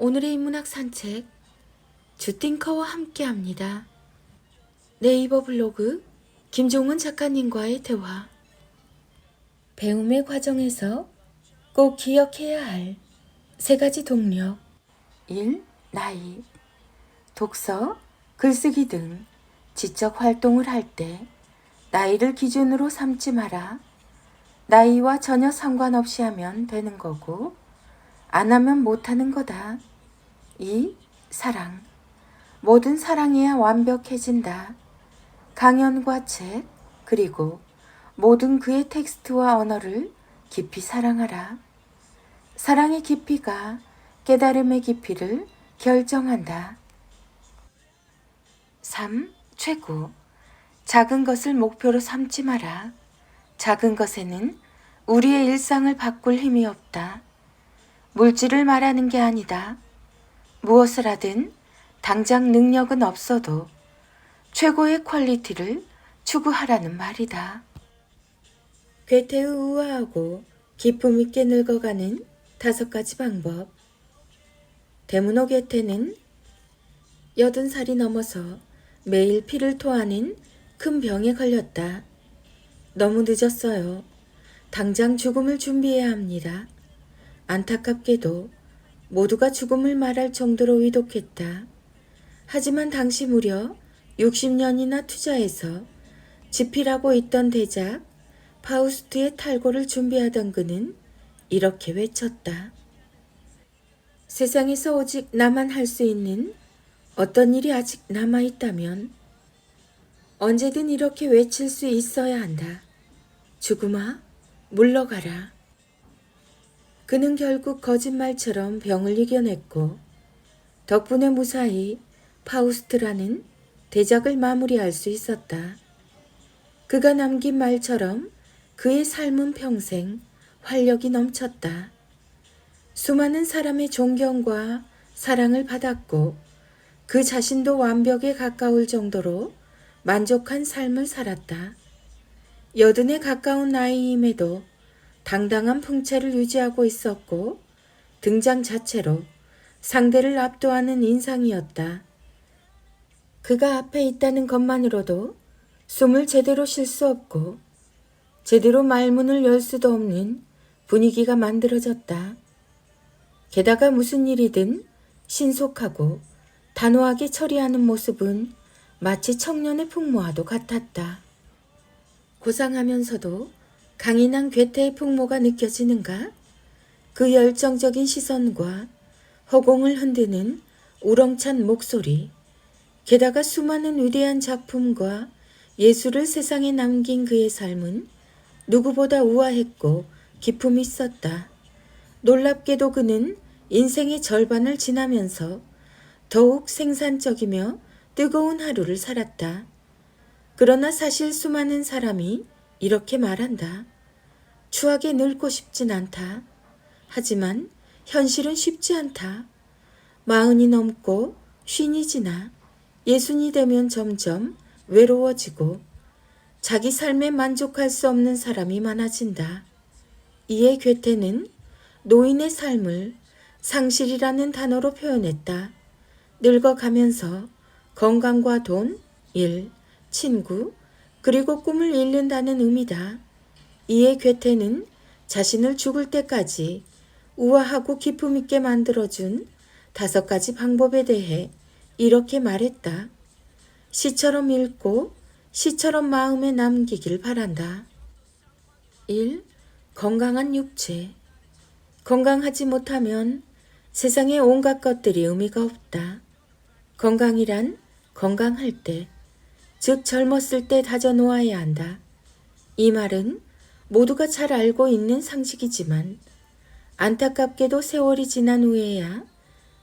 오늘의 인문학 산책 주띵커와 함께합니다. 네이버 블로그 김종은 작가님과의 대화. 배움의 과정에서 꼭 기억해야 할 3가지 동력. 1. 나이. 독서, 글쓰기 등 지적 활동을 할 때 나이를 기준으로 삼지 마라. 나이와 전혀 상관없이 하면 되는 거고 안 하면 못하는 거다. 2. 사랑. 뭐든 사랑해야 완벽해진다. 강연과 책, 그리고 모든 그의 텍스트와 언어를 깊이 사랑하라. 사랑의 깊이가 깨달음의 깊이를 결정한다. 3. 최고. 작은 것을 목표로 삼지 마라. 작은 것에는 우리의 일상을 바꿀 힘이 없다. 물질을 말하는 게 아니다. 무엇을 하든 당장 능력은 없어도 최고의 퀄리티를 추구하라는 말이다. 괴테의 우아하고 기품 있게 늙어가는 5가지 방법. 데문호 괴테는 80살이 넘어서 매일 피를 토하는 큰 병에 걸렸다. 너무 늦었어요. 당장 죽음을 준비해야 합니다. 안타깝게도 모두가 죽음을 말할 정도로 위독했다. 하지만 당시 무려 60년이나 투자해서 집필하고 있던 대작 파우스트의 탈고를 준비하던 그는 이렇게 외쳤다. 세상에서 오직 나만 할 수 있는 어떤 일이 아직 남아있다면 언제든 이렇게 외칠 수 있어야 한다. 죽음아, 물러가라. 그는 결국 거짓말처럼 병을 이겨냈고 덕분에 무사히 파우스트라는 대작을 마무리할 수 있었다. 그가 남긴 말처럼 그의 삶은 평생 활력이 넘쳤다. 수많은 사람의 존경과 사랑을 받았고 그 자신도 완벽에 가까울 정도로 만족한 삶을 살았다. 80에 가까운 나이임에도 당당한 풍채를 유지하고 있었고 등장 자체로 상대를 압도하는 인상이었다. 그가 앞에 있다는 것만으로도 숨을 제대로 쉴 수 없고 제대로 말문을 열 수도 없는 분위기가 만들어졌다. 게다가 무슨 일이든 신속하고 단호하게 처리하는 모습은 마치 청년의 풍모와도 같았다. 고상하면서도 강인한 괴테의 풍모가 느껴지는가? 그 열정적인 시선과 허공을 흔드는 우렁찬 목소리, 게다가 수많은 위대한 작품과 예술을 세상에 남긴 그의 삶은 누구보다 우아했고 기품이 있었다. 놀랍게도 그는 인생의 절반을 지나면서 더욱 생산적이며 뜨거운 하루를 살았다. 그러나 사실 수많은 사람이 이렇게 말한다. 추하게 늙고 싶진 않다. 하지만 현실은 쉽지 않다. 40이 넘고 50이 지나 60이 되면 점점 외로워지고 자기 삶에 만족할 수 없는 사람이 많아진다. 이에 괴테는 노인의 삶을 상실이라는 단어로 표현했다. 늙어가면서 건강과 돈, 일, 친구, 그리고 꿈을 잃는다는 의미다. 이에 괴테는 자신을 죽을 때까지 우아하고 기품 있게 만들어준 5가지 방법에 대해 이렇게 말했다. 시처럼 읽고 시처럼 마음에 남기길 바란다. 1. 건강한 육체. 건강하지 못하면 세상의 온갖 것들이 의미가 없다. 건강이란 건강할 때, 즉 젊었을 때 다져놓아야 한다. 이 말은 모두가 잘 알고 있는 상식이지만 안타깝게도 세월이 지난 후에야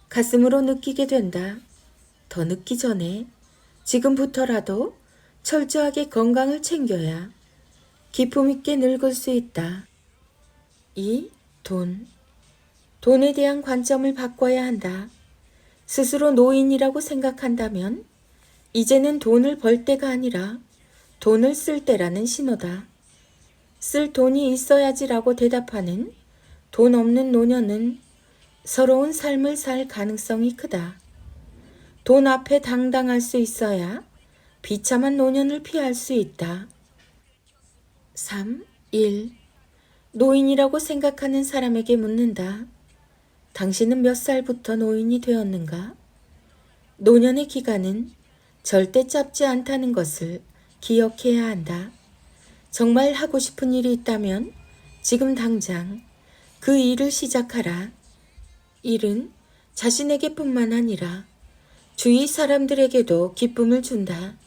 가슴으로 느끼게 된다. 더 늦기 전에 지금부터라도 철저하게 건강을 챙겨야 기품 있게 늙을 수 있다. 2. 돈. 돈에 대한 관점을 바꿔야 한다. 스스로 노인이라고 생각한다면 이제는 돈을 벌 때가 아니라 돈을 쓸 때라는 신호다. 쓸 돈이 있어야지라고 대답하는 돈 없는 노년은 서러운 삶을 살 가능성이 크다. 돈 앞에 당당할 수 있어야 비참한 노년을 피할 수 있다. 3. 1. 노인이라고 생각하는 사람에게 묻는다. 당신은 몇 살부터 노인이 되었는가? 노년의 기간은 절대 짧지 않다는 것을 기억해야 한다. 정말 하고 싶은 일이 있다면 지금 당장 그 일을 시작하라. 일은 자신에게뿐만 아니라 주위 사람들에게도 기쁨을 준다.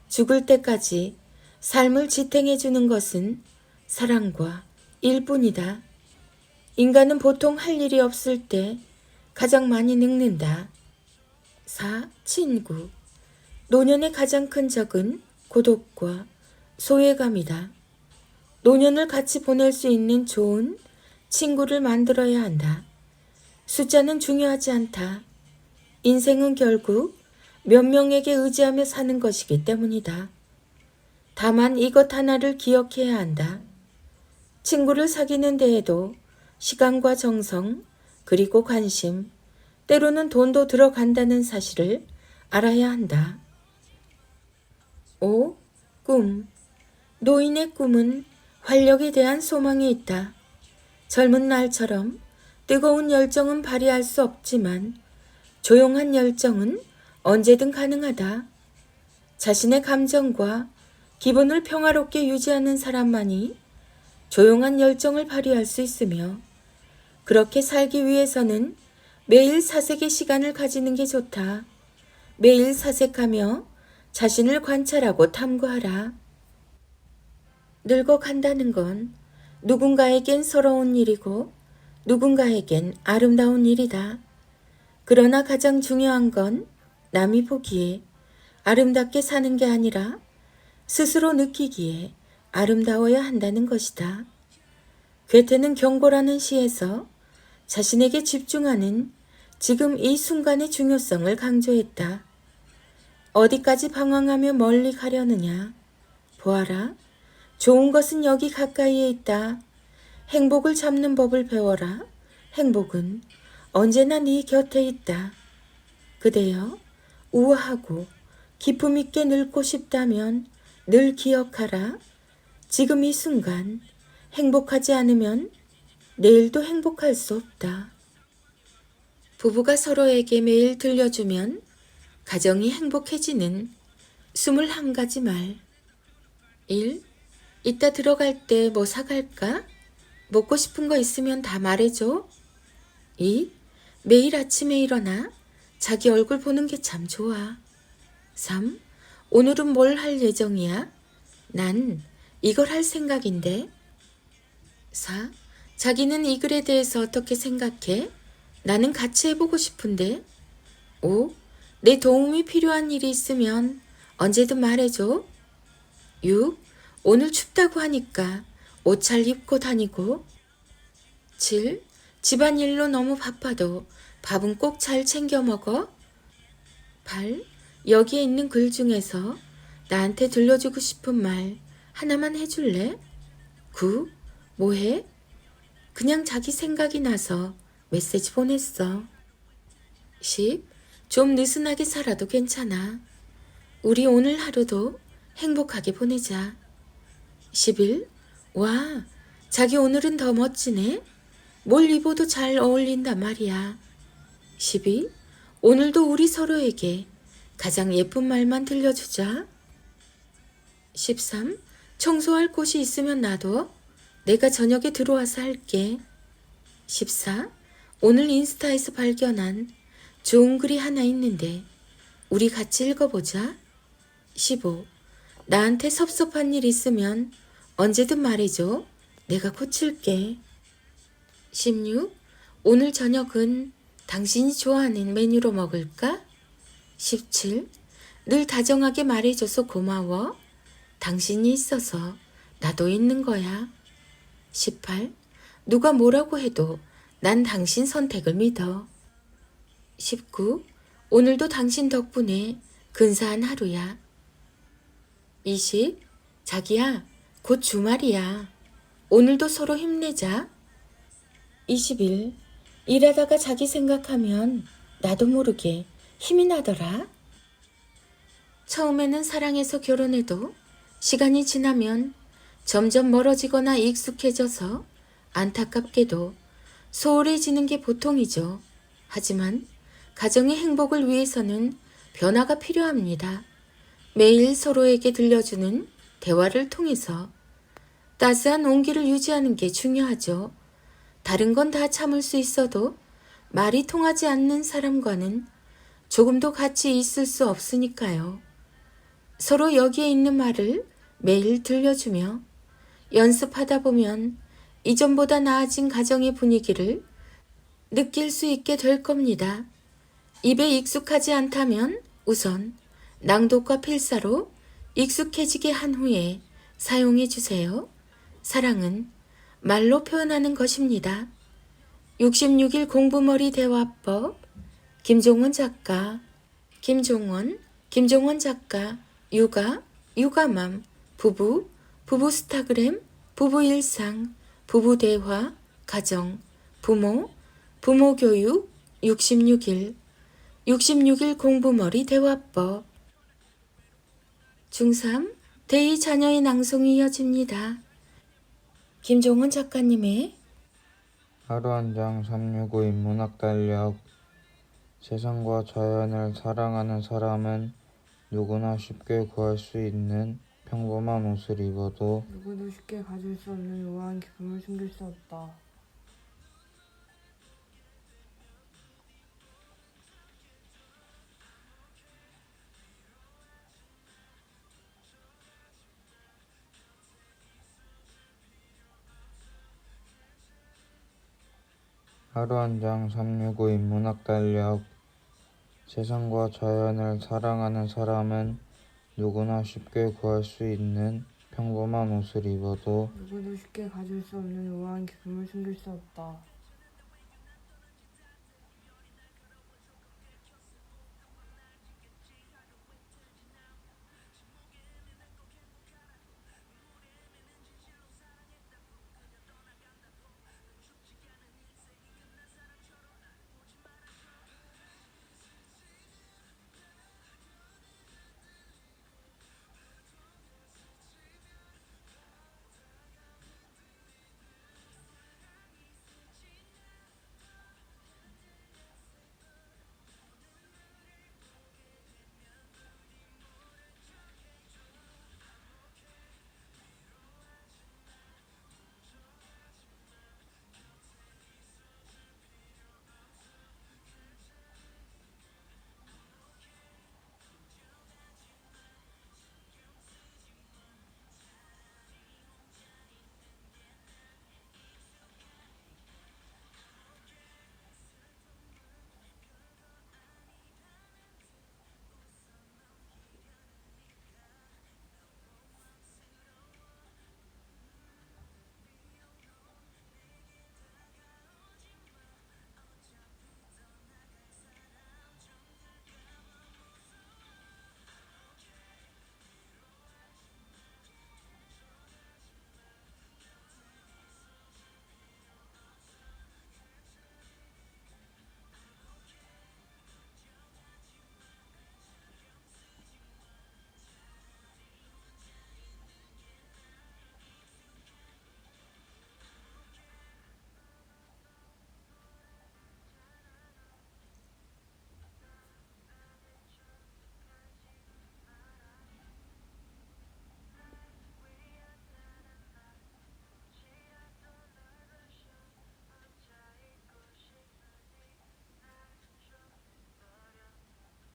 죽을 때까지 삶을 지탱해 주는 것은 사랑과 일뿐이다. 인간은 보통 할 일이 없을 때 가장 많이 늙는다. 4. 친구. 노년의 가장 큰 적은 고독과 소외감이다. 노년을 같이 보낼 수 있는 좋은 친구를 만들어야 한다. 숫자는 중요하지 않다. 인생은 결국 몇 명에게 의지하며 사는 것이기 때문이다. 다만 이것 하나를 기억해야 한다. 친구를 사귀는 데에도 시간과 정성, 그리고 관심, 때로는 돈도 들어간다는 사실을 알아야 한다. 5. 꿈. 노인의 꿈은 활력에 대한 소망이 있다. 젊은 날처럼 뜨거운 열정은 발휘할 수 없지만 조용한 열정은 언제든 가능하다. 자신의 감정과 기분을 평화롭게 유지하는 사람만이 조용한 열정을 발휘할 수 있으며, 그렇게 살기 위해서는 매일 사색의 시간을 가지는 게 좋다. 매일 사색하며 자신을 관찰하고 탐구하라. 늙어간다는 건 누군가에겐 서러운 일이고 누군가에겐 아름다운 일이다. 그러나 가장 중요한 건 남이 보기에 아름답게 사는 게 아니라 스스로 느끼기에 아름다워야 한다는 것이다. 괴테는 경고라는 시에서 자신에게 집중하는 지금 이 순간의 중요성을 강조했다. 어디까지 방황하며 멀리 가려느냐? 보아라. 좋은 것은 여기 가까이에 있다. 행복을 잡는 법을 배워라. 행복은 언제나 네 곁에 있다. 그대여, 우아하고 기품 있게 늙고 싶다면 늘 기억하라. 지금 이 순간 행복하지 않으면 내일도 행복할 수 없다. 부부가 서로에게 매일 들려주면 가정이 행복해지는 21가지 말. 1. 이따 들어갈 때 뭐 사갈까? 먹고 싶은 거 있으면 다 말해줘. 2. 매일 아침에 일어나 자기 얼굴 보는 게 참 좋아. 3. 오늘은 뭘 할 예정이야? 난 이걸 할 생각인데. 4. 자기는 이 글에 대해서 어떻게 생각해? 나는 같이 해보고 싶은데. 5. 내 도움이 필요한 일이 있으면 언제든 말해줘. 6. 오늘 춥다고 하니까 옷 잘 입고 다니고. 7. 집안일로 너무 바빠도 밥은 꼭 잘 챙겨 먹어. 8. 여기에 있는 글 중에서 나한테 들려주고 싶은 말 하나만 해줄래? 9. 뭐해? 그냥 자기 생각이 나서 메시지 보냈어. 10. 좀 느슨하게 살아도 괜찮아. 우리 오늘 하루도 행복하게 보내자. 11. 와, 자기 오늘은 더 멋지네. 뭘 입어도 잘 어울린단 말이야. 12. 오늘도 우리 서로에게 가장 예쁜 말만 들려주자. 13. 청소할 곳이 있으면 놔둬. 내가 저녁에 들어와서 할게. 14. 오늘 인스타에서 발견한 좋은 글이 하나 있는데 우리 같이 읽어보자. 15. 나한테 섭섭한 일 있으면 언제든 말해줘. 내가 고칠게. 16. 오늘 저녁은 당신이 좋아하는 메뉴로 먹을까? 17. 늘 다정하게 말해줘서 고마워. 당신이 있어서 나도 있는 거야. 18. 누가 뭐라고 해도 난 당신 선택을 믿어. 19. 오늘도 당신 덕분에 근사한 하루야. 20. 자기야, 곧 주말이야. 오늘도 서로 힘내자. 21. 일하다가 자기 생각하면 나도 모르게 힘이 나더라. 처음에는 사랑해서 결혼해도 시간이 지나면 점점 멀어지거나 익숙해져서 안타깝게도 소홀해지는 게 보통이죠. 하지만 가정의 행복을 위해서는 변화가 필요합니다. 매일 서로에게 들려주는 대화를 통해서 따스한 온기를 유지하는 게 중요하죠. 다른 건 다 참을 수 있어도 말이 통하지 않는 사람과는 조금도 같이 있을 수 없으니까요. 서로 여기에 있는 말을 매일 들려주며 연습하다 보면 이전보다 나아진 가정의 분위기를 느낄 수 있게 될 겁니다. 입에 익숙하지 않다면 우선 낭독과 필사로 익숙해지게 한 후에 사용해 주세요. 사랑은 말로 표현하는 것입니다. 66일 공부머리 대화법 김종원 작가 김종원 작가 육아, 육아맘, 부부 스타그램, 부부 일상, 부부 대화, 가정, 부모 교육 66일 66일 공부머리 대화법 중3 대2 자녀의 낭송이 이어집니다. 김종원 작가님의 하루 한 장 365 인문학 달력. 세상과 자연을 사랑하는 사람은 누구나 쉽게 구할 수 있는 평범한 옷을 입어도 누구도 쉽게 가질 수 없는 우아한 기쁨을 숨길 수 없다. 하루 한 장 365 인문학 달력. 세상과 자연을 사랑하는 사람은 누구나 쉽게 구할 수 있는 평범한 옷을 입어도 누구도 쉽게 가질 수 없는 우아한 기쁨을 숨길 수 없다.